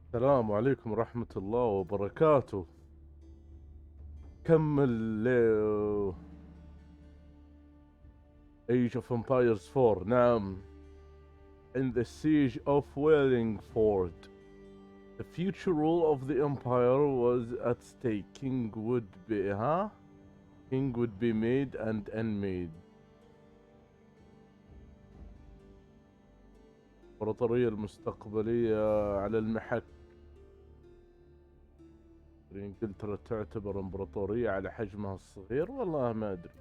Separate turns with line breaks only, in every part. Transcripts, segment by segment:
السلام عليكم ورحمة الله وبركاته. كمل Age of Empires 4. نعم. In the siege of Wallingford, the future rule of the empire was at stake. King would be made and unmade. الامبراطورية المستقبلية على المحك. انجلترا تعتبر امبراطورية على حجمها الصغير؟ والله ما ادري،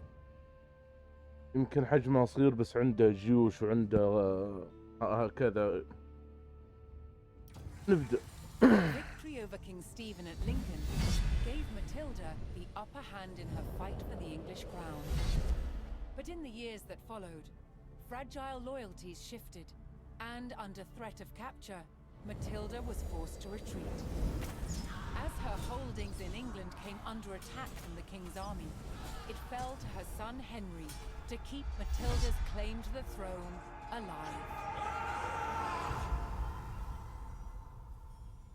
يمكن حجمها صغير بس عندها جيوش وعندها هكذا. نبدأ.
Victory over King Stephen at Lincoln gave Matilda the upper hand in her fight for the English crown. But in the years that followed, fragile loyalties shifted, and under threat of capture, Matilda was forced to retreat. As her holdings in England came under attack from the king's army, it fell to her son Henry to keep Matilda's claim to the throne alive.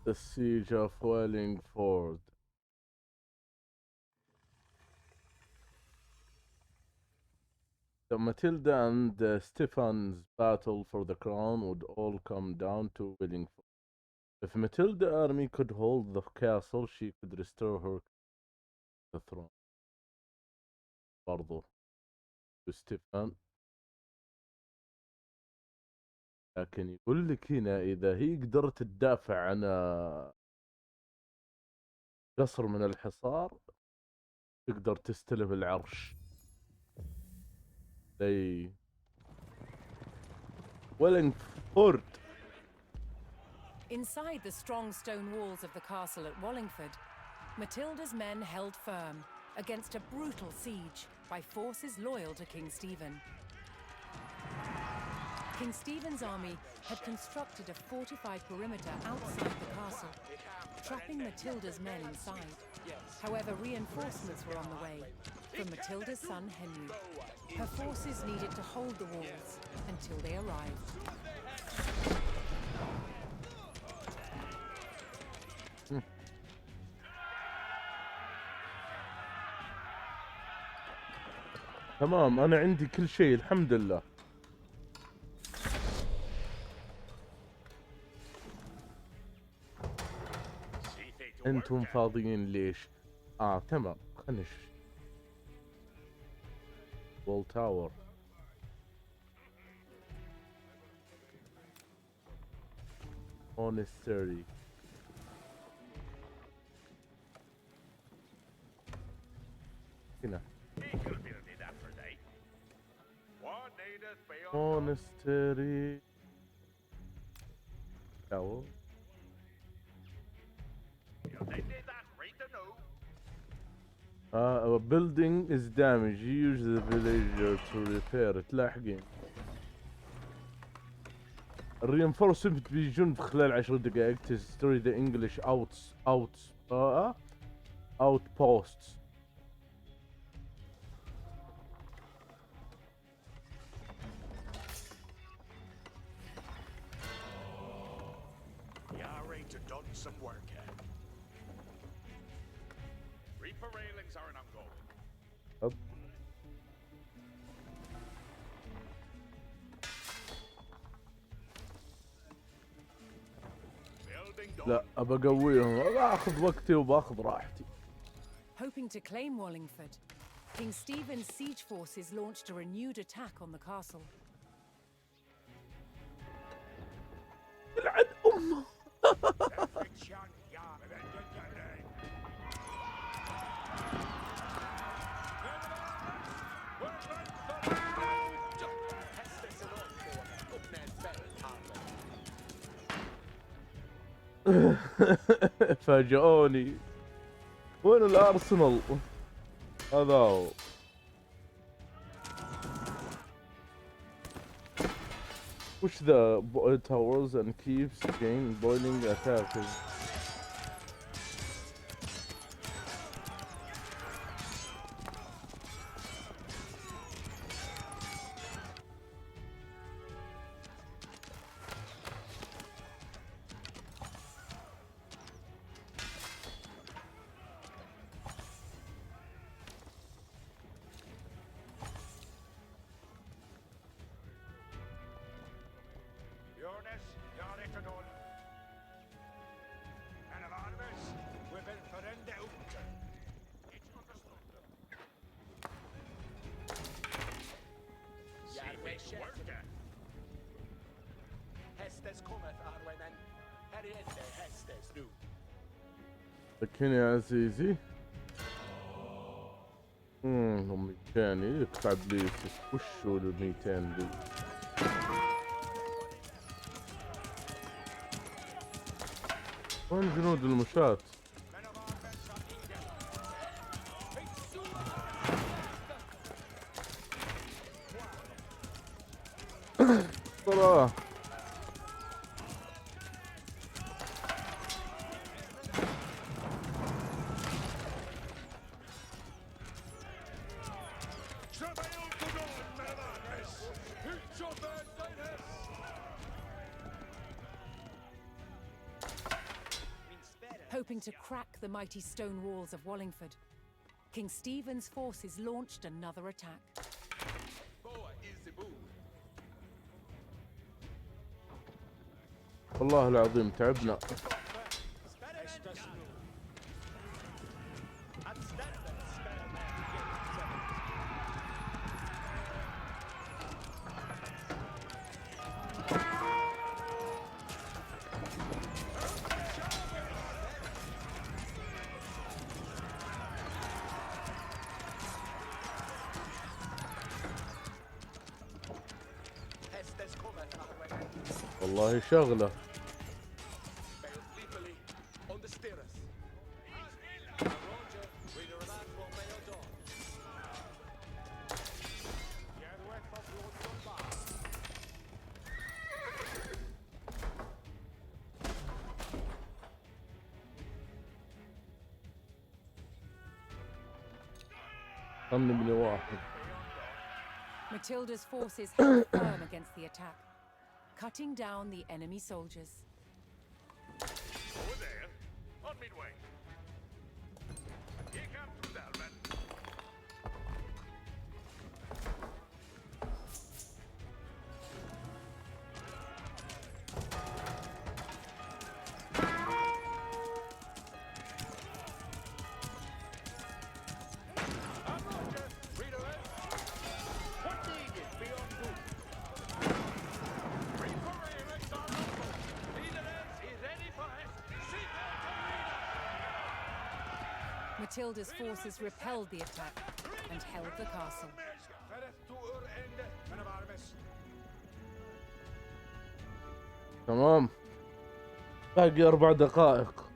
The siege of Wallingford. The Matilda and Stephen's battle for the crown would all come down to Wallingford. If Matilda's army could hold the castle, she could restore her the throne. برضو ستيفان، لكن يقول لك هنا إذا هي قدرت تدافع عن قصر من الحصار تقدر تستلم العرش. زي والينجفورد.
Inside the strong stone walls of the castle at Wallingford, Matilda's men held firm against a brutal siege by forces loyal to King Stephen. King Stephen's army had constructed a fortified perimeter outside the castle, trapping Matilda's men inside. However, reinforcements were on the way from Matilda's son Henry. Her forces needed to hold the walls until they arrived.
تمام، أنا عندي كل شيء الحمد لله. أنتم فاضيين ليش؟ تمام، خلنا وول تاور. مونستري. هنا مونستري تاور. A building is damaged. You use the villager to repair it. لاحقين. الرينفورسمنت بيجون في خلال 10 دقائق to destroy the English outposts.
Some work here. Reaper railings are an ongoing.
Up. لا ابى اقويهم، باخذ وقتي وباخذ راحتي.
Hoping to claim Wallingford, King Stephen's siege forces launched a renewed attack on the castle.
العن امه. فاجئوني. وين الارسنال؟ هذا هو. Push the towers and keeps Jane boiling attacking. لكن يا عزيزي هم 200 يدفع ابليس. وشو ال 200 دي؟ وين جنود المشاة؟ صراحة
Hoping to crack the mighty stone walls of Wallingford, King Stephen's forces launched another attack.
والله العظيم تعبنا. والله شغلة. خلني من واحد.
Matilda's forces held firm against the attack, cutting down the enemy soldiers.
Over there, on midway. Here come through there, man.
Matilda's forces repelled the attack and held the castle.
تمام. باقي 4 دقائق.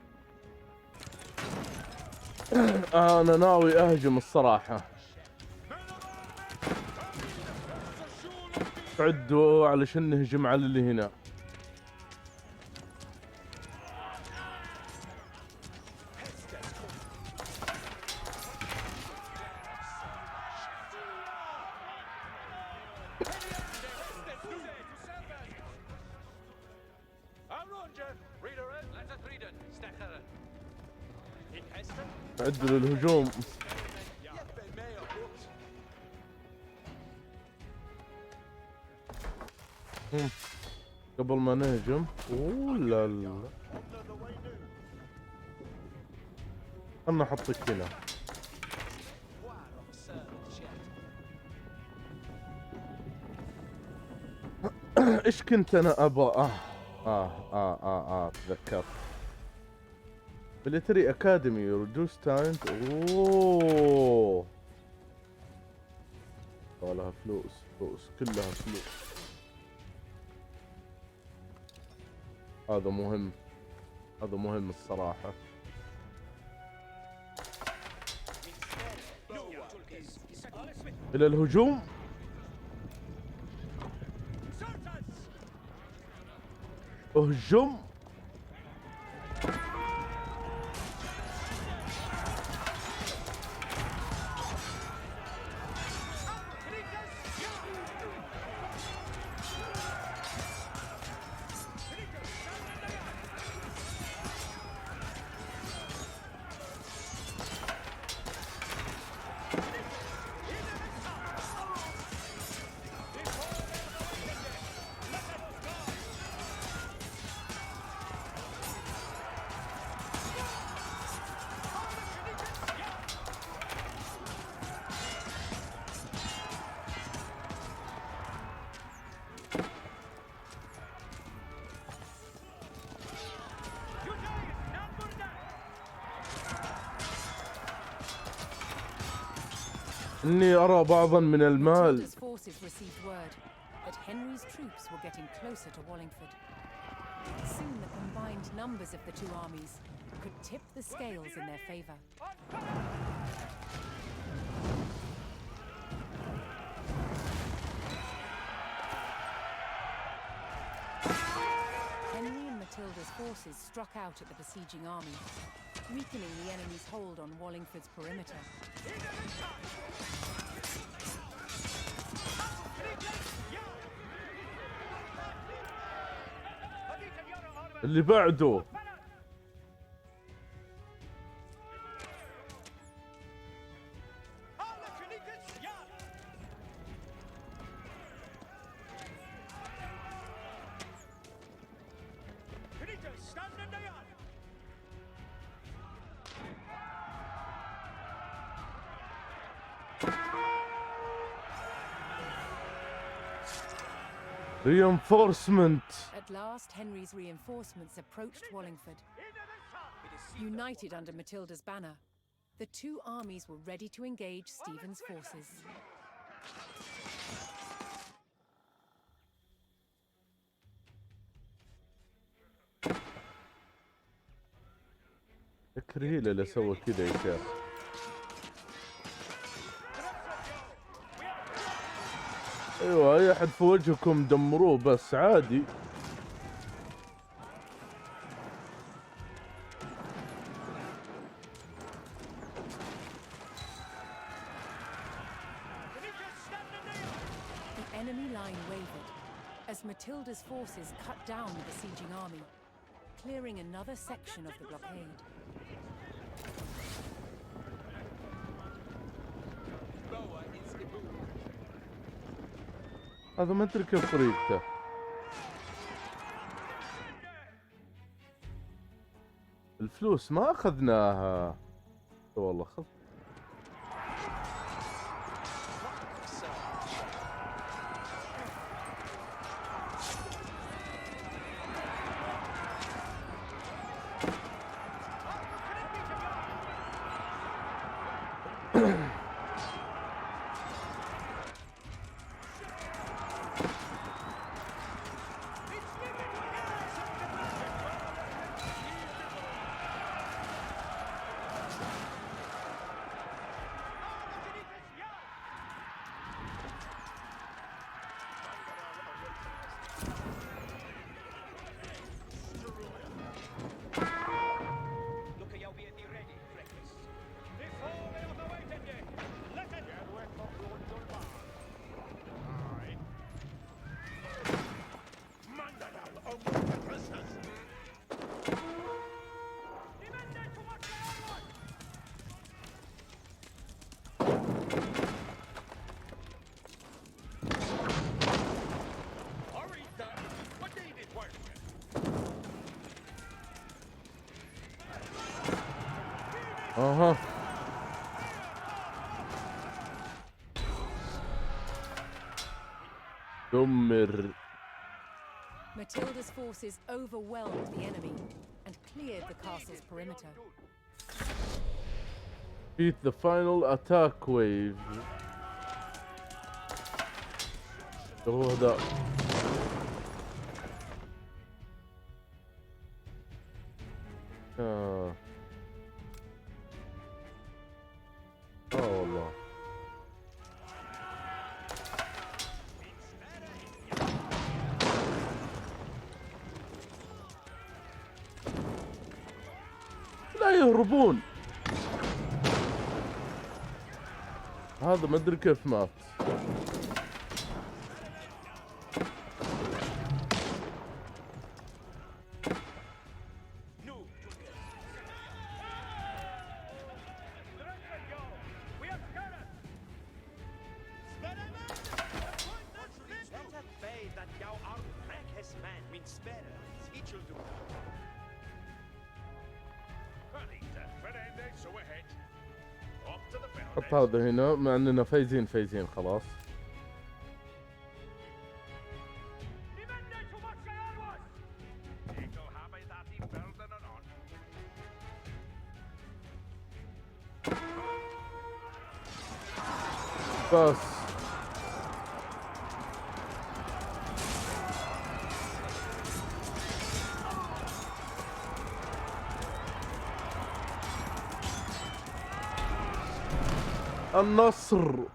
أنا ناوي أهجم الصراحة. عدوا علشان نهجم على اللي هنا. عدوا للهجوم. قبل ما نهجم. لا لا، خلنا احطك هنا. ايش كنت انا ابغى؟ تذكرت. ميليتري اكاديمي ريدوس تايم. اوه والله فلوس كلها فلوس. هذا مهم الصراحة. إلى الهجوم. اهجم. إني أرى بعضا من المال.
Matilda's forces received word that Henry's troops were getting closer to Wallingford. Soon the combined numbers of the two armies could tip the scales in their favor. Henry and Matilda's forces struck out at the besieging army, weakening the enemy's hold on Wallingford's perimeter.
اللي بعده reinforcement.
At last, Henry's reinforcements approached Wallingford. United under Matilda's banner, the two armies were ready to engage Stephen's forces.
تكرهيل اللي سوى كذا يا شيخ. ايوه اي احد في وجهكم دمروه بس عادي.
The enemy line wavered as Matilda's forces cut down the besieging army, clearing another section of the blockade.
هذا ما ادري كيف طريقته. الفلوس ما اخذناها والله خذ. اها دمر.
Matilda's forces overwhelmed the enemy and cleared the castle's perimeter.
Beat the final attack wave. هو ده. والله لا يهربون. هذا ما ادري كيف مات. حط هذا هنا مع اننا فايزين خلاص. بس النصر.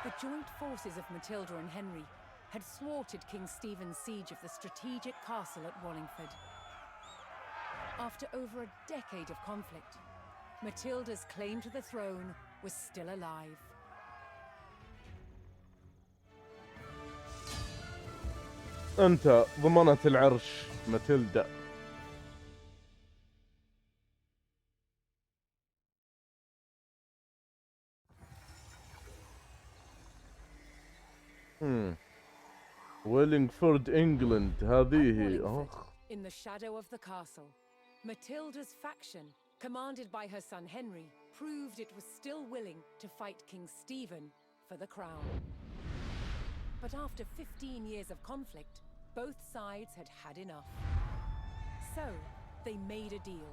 The joint forces of Matilda and Henry had thwarted King Stephen's siege of the strategic castle at Wallingford. After over a decade of conflict, Matilda's claim to the throne was still alive.
أنت ضمنت العرش ماتيلدا. والينجفورد إنجلند هذه.
In the shadow of the castle, Matilda's faction, commanded by her son Henry, proved it was still willing to fight King Stephen for the crown. But after 15 years of conflict, both sides had had enough. So, they made a deal.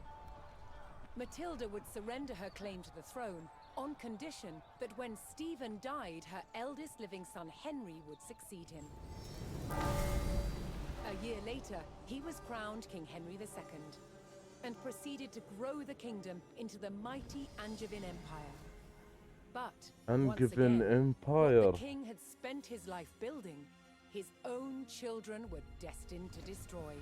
Matilda would surrender her claim to the throne on condition that when Stephen died, her eldest living son Henry would succeed him. A year later, he was crowned King Henry II and proceeded to grow the kingdom into the mighty Angevin Empire. But once again, what the king had spent his life building, his own children were destined to destroy.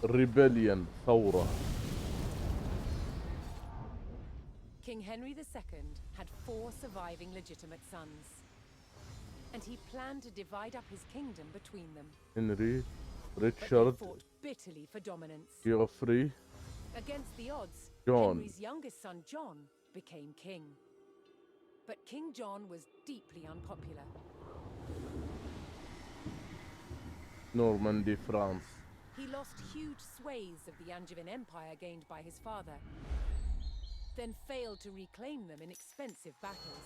Rebellion, ثورة.
King Henry II had 4 surviving legitimate sons, and he planned to divide up his kingdom between them.
Henry,
But they
Richard,
fought bitterly for dominance.
Geoffrey,
Against the odds,
John.
Henry's youngest son John became king. But King John was deeply unpopular.
Normandy, France.
He lost huge swathes of the Angevin Empire gained by his father, then failed to reclaim them in expensive battles.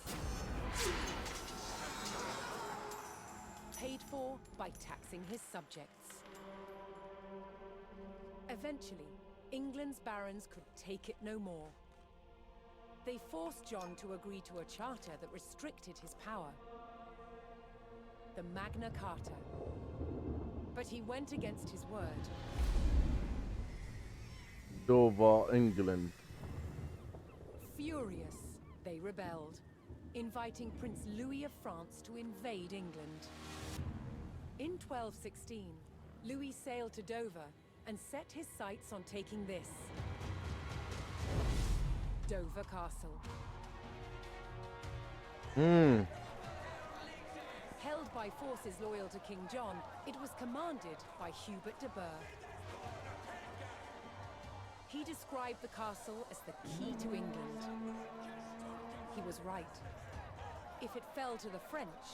Paid for by taxing his subjects. Eventually, England's barons could take it no more. They forced John to agree to a charter that restricted his power. The Magna Carta. But he went against his word.
Dover, England.
Furious, they rebelled, inviting Prince Louis of France to invade England. In 1216, Louis sailed to Dover and set his sights on taking this: Dover Castle. Held by forces loyal to King John, it was commanded by Hubert de Burgh. He described the castle as the key to England. He was right. If it fell to the French,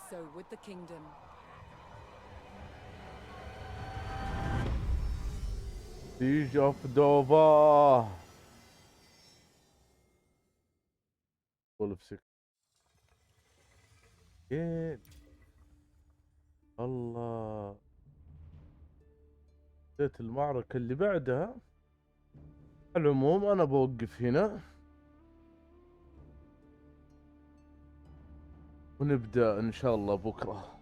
so would the kingdom.
Siege of Dover. الله. بدأت المعركة اللي بعدها. على العموم أنا بوقف هنا ونبدأ إن شاء الله بكرة.